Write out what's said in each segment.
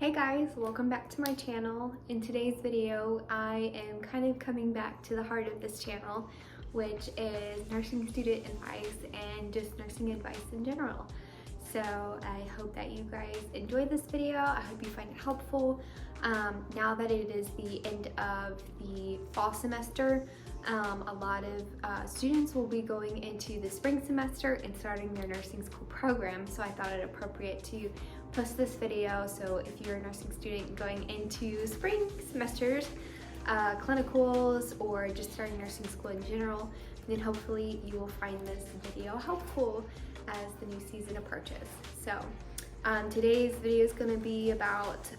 Hey guys, welcome back to my channel. In today's video, I am kind of coming back to the heart of this channel, which is nursing student advice and just nursing advice in general. So I hope that you guys enjoyed this video. I hope you find it helpful. Now that it is the end of the fall semester, a lot of students will be going into the spring semester and starting their nursing school program. So I thought it appropriate to post this video. So if you're a nursing student going into spring semesters, clinicals, or just starting nursing school in general, then hopefully you will find this video helpful as the new season approaches. So today's video is going to be about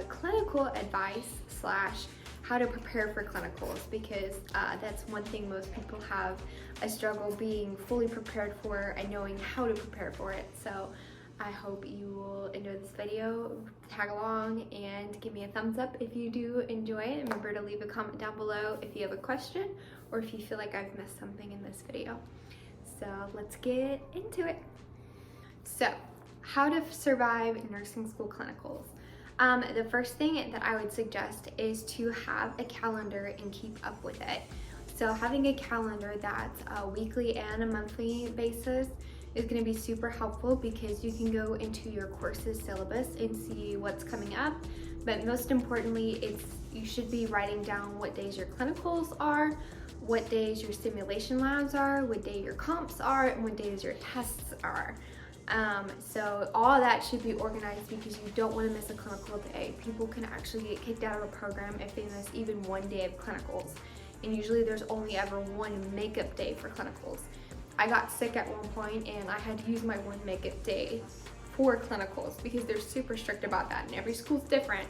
clinical advice / how to prepare for clinicals, because that's one thing most people have a struggle being fully prepared for and knowing how to prepare for it. So I hope you will enjoy this video, tag along, and give me a thumbs up if you do enjoy it. Remember to leave a comment down below if you have a question or if you feel like I've missed something in this video. So let's get into it. So, how to survive nursing school clinicals. The first thing that I would suggest is to have a calendar and keep up with it. So having a calendar that's a weekly and a monthly basis is going to be super helpful, because you can go into your course's syllabus and see what's coming up. But most importantly, you should be writing down what days your clinicals are, what days your simulation labs are, what day your comps are, and what days your tests are. So all of that should be organized, because you don't want to miss a clinical day. People can actually get kicked out of a program if they miss even one day of clinicals. And usually there's only ever one makeup day for clinicals. I got sick at one point and I had to use my one makeup day for clinicals, because they're super strict about that, and every school's different.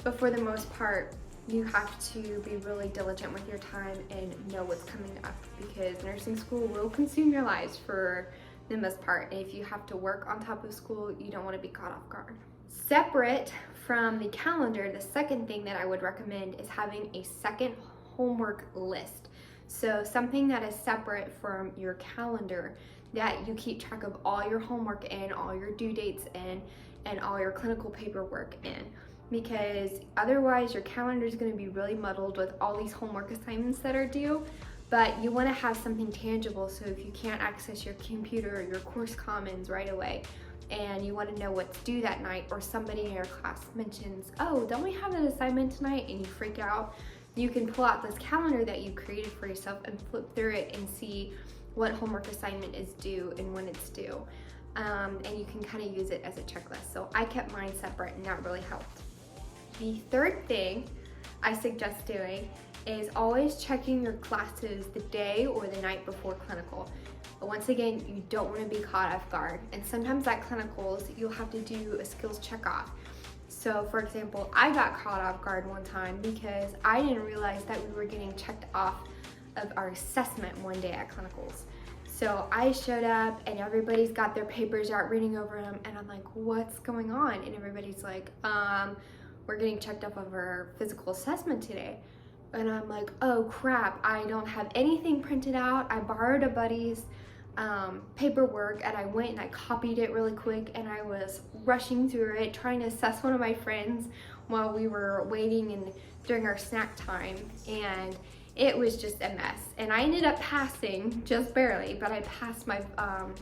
But for the most part, you have to be really diligent with your time and know what's coming up, because nursing school will consume your lives for the most part. And if you have to work on top of school, you don't want to be caught off guard. Separate from the calendar, the second thing that I would recommend is having a second homework list. So something that is separate from your calendar, that you keep track of all your homework in, all your due dates in, and all your clinical paperwork in. Because otherwise your calendar is going to be really muddled with all these homework assignments that are due. But you want to have something tangible, so if you can't access your computer or your course commons right away, and you want to know what's due that night, or somebody in your class mentions, oh, don't we have an assignment tonight, and you freak out, you can pull out this calendar that you created for yourself and flip through it and see what homework assignment is due and when it's due. And you can kind of use it as a checklist. So I kept mine separate, and that really helped. The third thing I suggest doing is always checking your classes the day or the night before clinical. But once again, you don't want to be caught off guard. And sometimes at clinicals, you'll have to do a skills check-off. So for example, I got caught off guard one time because I didn't realize that we were getting checked off of our assessment one day at clinicals. So I showed up and everybody's got their papers out, reading over them, and I'm like, what's going on? And everybody's like, we're getting checked off of our physical assessment today. And I'm like, oh crap, I don't have anything printed out. I borrowed a buddy's paperwork, and I went and I copied it really quick, and I was rushing through it trying to assess one of my friends while we were waiting and during our snack time, and it was just a mess. And I ended up passing, just barely, but I passed my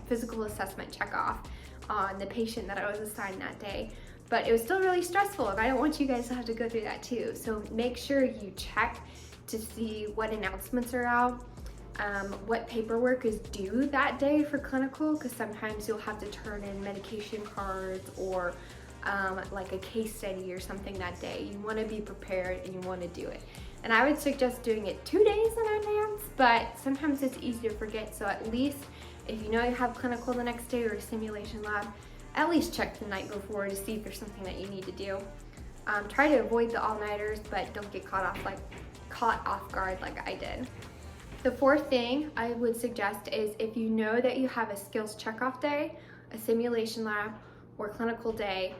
physical assessment check off on the patient that I was assigned that day. But it was still really stressful, and I don't want you guys to have to go through that too. So make sure you check to see what announcements are out, what paperwork is due that day for clinical, because sometimes you'll have to turn in medication cards or like a case study or something that day. You want to be prepared and you want to do it. And I would suggest doing it 2 days in advance, but sometimes it's easy to forget. So at least if you know you have clinical the next day or a simulation lab, at least check the night before to see if there's something that you need to do. Try to avoid the all-nighters, but don't get caught off guard like I did. The fourth thing I would suggest is, if you know that you have a skills check-off day, a simulation lab, or clinical day,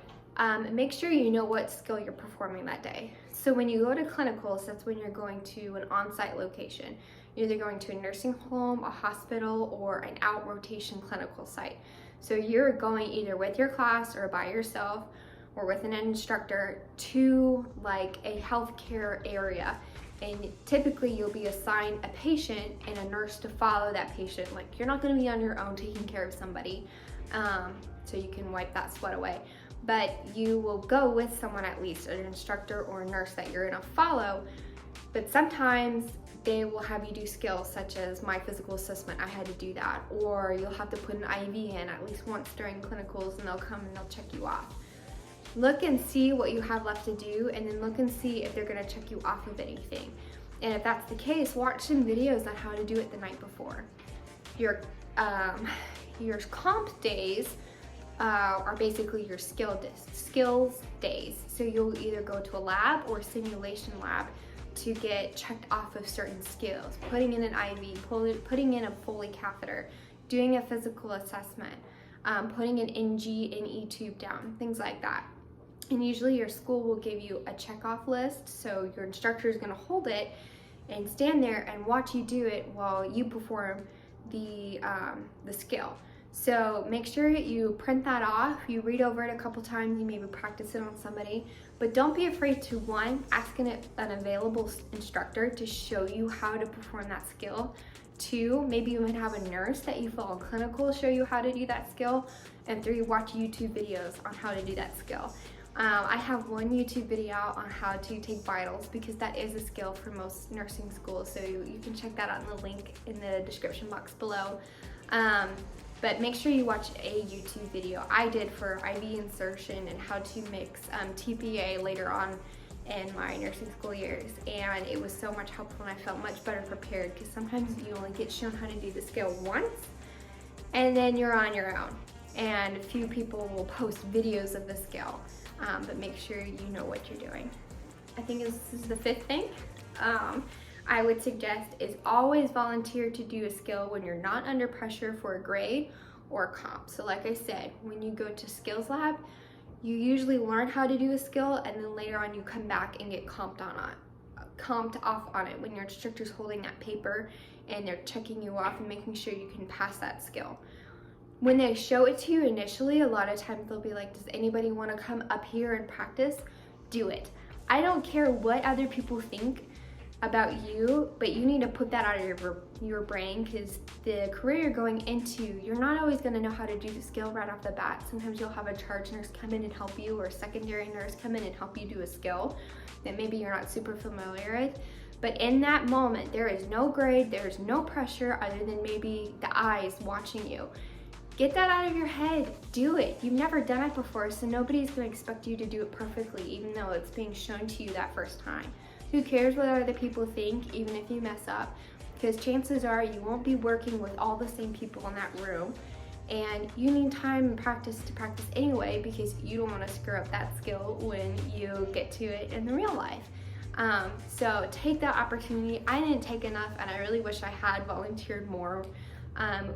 make sure you know what skill you're performing that day. So when you go to clinicals, that's when you're going to an on-site location. You're either going to a nursing home, a hospital, or an out rotation clinical site. So you're going either with your class or by yourself, or with an instructor to like a healthcare area. And typically you'll be assigned a patient and a nurse to follow that patient. Like, you're not going to be on your own taking care of somebody, so you can wipe that sweat away. But you will go with someone, at least an instructor or a nurse that you're going to follow. But sometimes they will have you do skills such as my physical assessment. I had to do that. Or you'll have to put an IV in at least once during clinicals, and they'll come and they'll check you off. Look and see what you have left to do, and then look and see if they're going to check you off of anything. And if that's the case, watch some videos on how to do it the night before. Your comp days are basically your skills days. So you'll either go to a lab or simulation lab to get checked off of certain skills, putting in an IV, putting in a Foley catheter, doing a physical assessment, putting an NG and E tube down, things like that. And usually your school will give you a checkoff list, so your instructor is going to hold it and stand there and watch you do it while you perform the skill. So make sure you print that off, you read over it a couple times, you maybe practice it on somebody, but don't be afraid to, one, ask an available instructor to show you how to perform that skill. Two, maybe you might have a nurse that you follow clinical show you how to do that skill. And three, watch YouTube videos on how to do that skill. I have one YouTube video on how to take vitals, because that is a skill for most nursing schools, so you can check that out in the link in the description box below. But make sure you watch a YouTube video. I did for IV insertion and how to mix TPA later on in my nursing school years, and it was so much helpful, and I felt much better prepared, because sometimes you only get shown how to do the skill once and then you're on your own, and a few people will post videos of the skill. But make sure you know what you're doing. I think this is the fifth thing I would suggest is always volunteer to do a skill when you're not under pressure for a grade or a comp. So like I said, when you go to skills lab, you usually learn how to do a skill, and then later on you come back and get comped off on it when your instructor's holding that paper and they're checking you off and making sure you can pass that skill. When they show it to you initially, a lot of times they'll be like, does anybody want to come up here and practice? Do it. I don't care what other people think about you, but you need to put that out of your brain, because the career you're going into, you're not always going to know how to do the skill right off the bat. Sometimes you'll have a charge nurse come in and help you, or a secondary nurse come in and help you do a skill that maybe you're not super familiar with. But in that moment, there is no grade, there is no pressure other than maybe the eyes watching you. Get that out of your head. Do it. You've never done it before, so nobody's going to expect you to do it perfectly, even though it's being shown to you that first time. Who cares what other people think, even if you mess up? Because chances are you won't be working with all the same people in that room, and you need time and practice to practice anyway, because you don't want to screw up that skill when you get to it in the real life. So take that opportunity. I didn't take enough, and I really wish I had volunteered more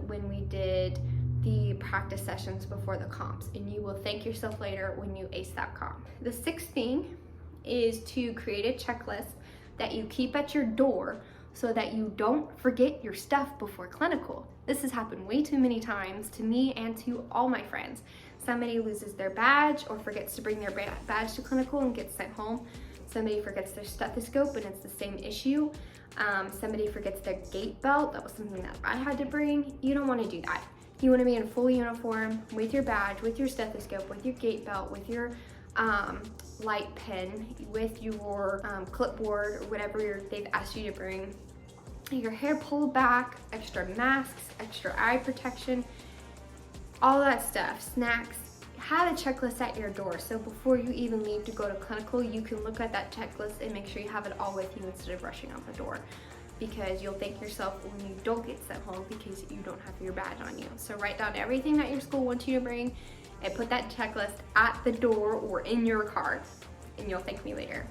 when we did the practice sessions before the comps, and you will thank yourself later when you ace that comp. The sixth thing is to create a checklist that you keep at your door so that you don't forget your stuff before clinical. This has happened way too many times to me and to all my friends. Somebody loses their badge or forgets to bring their badge to clinical and gets sent home. Somebody forgets their stethoscope and it's the same issue. Somebody forgets their gait belt. That was something that I had to bring. You don't want to do that. You want to be in full uniform with your badge, with your stethoscope, with your gait belt, with your light pen, with your clipboard, or whatever they've asked you to bring. Your hair pulled back, extra masks, extra eye protection, all that stuff, snacks. Have a checklist at your door, so before you even leave to go to clinical, you can look at that checklist and make sure you have it all with you instead of rushing out the door, because you'll thank yourself when you don't get sent home because you don't have your badge on you. So write down everything that your school wants you to bring and put that checklist at the door or in your car, and you'll thank me later.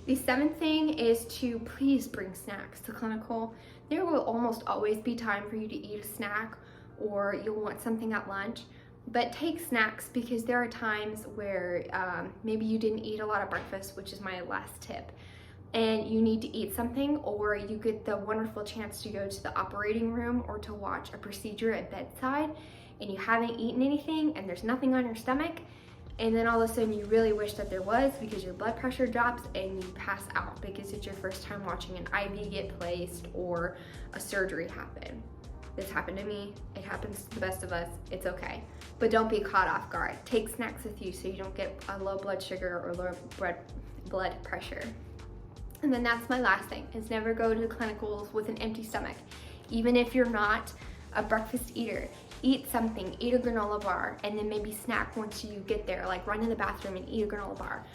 The seventh thing is to please bring snacks to clinical. There will almost always be time for you to eat a snack, or you'll want something at lunch, but take snacks, because there are times where maybe you didn't eat a lot of breakfast, which is my last tip, and you need to eat something, or you get the wonderful chance to go to the operating room or to watch a procedure at bedside, and you haven't eaten anything and there's nothing on your stomach. and then all of a sudden you really wish that there was, because your blood pressure drops and you pass out because it's your first time watching an IV get placed or a surgery happen. This happened to me. It happens to the best of us. It's okay. But don't be caught off guard. Take snacks with you so you don't get a low blood sugar or low blood pressure. And then that's my last thing, is never go to clinicals with an empty stomach. Even if you're not a breakfast eater, eat something, eat a granola bar, and then maybe snack once you get there, like run in the bathroom and eat a granola bar.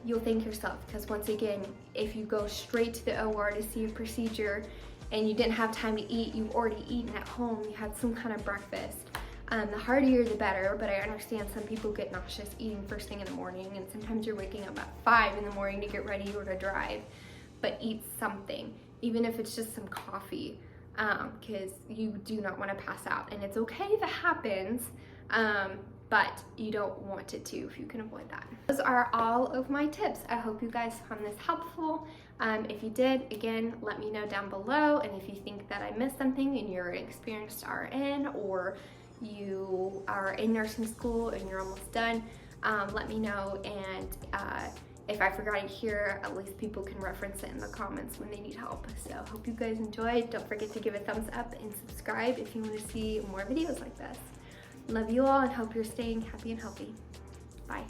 You'll thank yourself, because once again, if you go straight to the OR to see a procedure and you didn't have time to eat, you've already eaten at home, you had some kind of breakfast. The heartier the better, but I understand some people get nauseous eating first thing in the morning, and sometimes you're waking up at 5 in the morning to get ready or to drive. But eat something, even if it's just some coffee, because you do not want to pass out. And it's okay if it happens, but you don't want it to if you can avoid that. Those are all of my tips. I hope you guys found this helpful. If you did, again, let me know down below. And if you think that I missed something and you're an experienced RN, or you are in nursing school and you're almost done, let me know. And if I forgot it here, at least people can reference it in the comments when they need help. So hope you guys enjoyed. Don't forget to give a thumbs up and subscribe if you want to see more videos like this. Love you all and hope you're staying happy and healthy. Bye.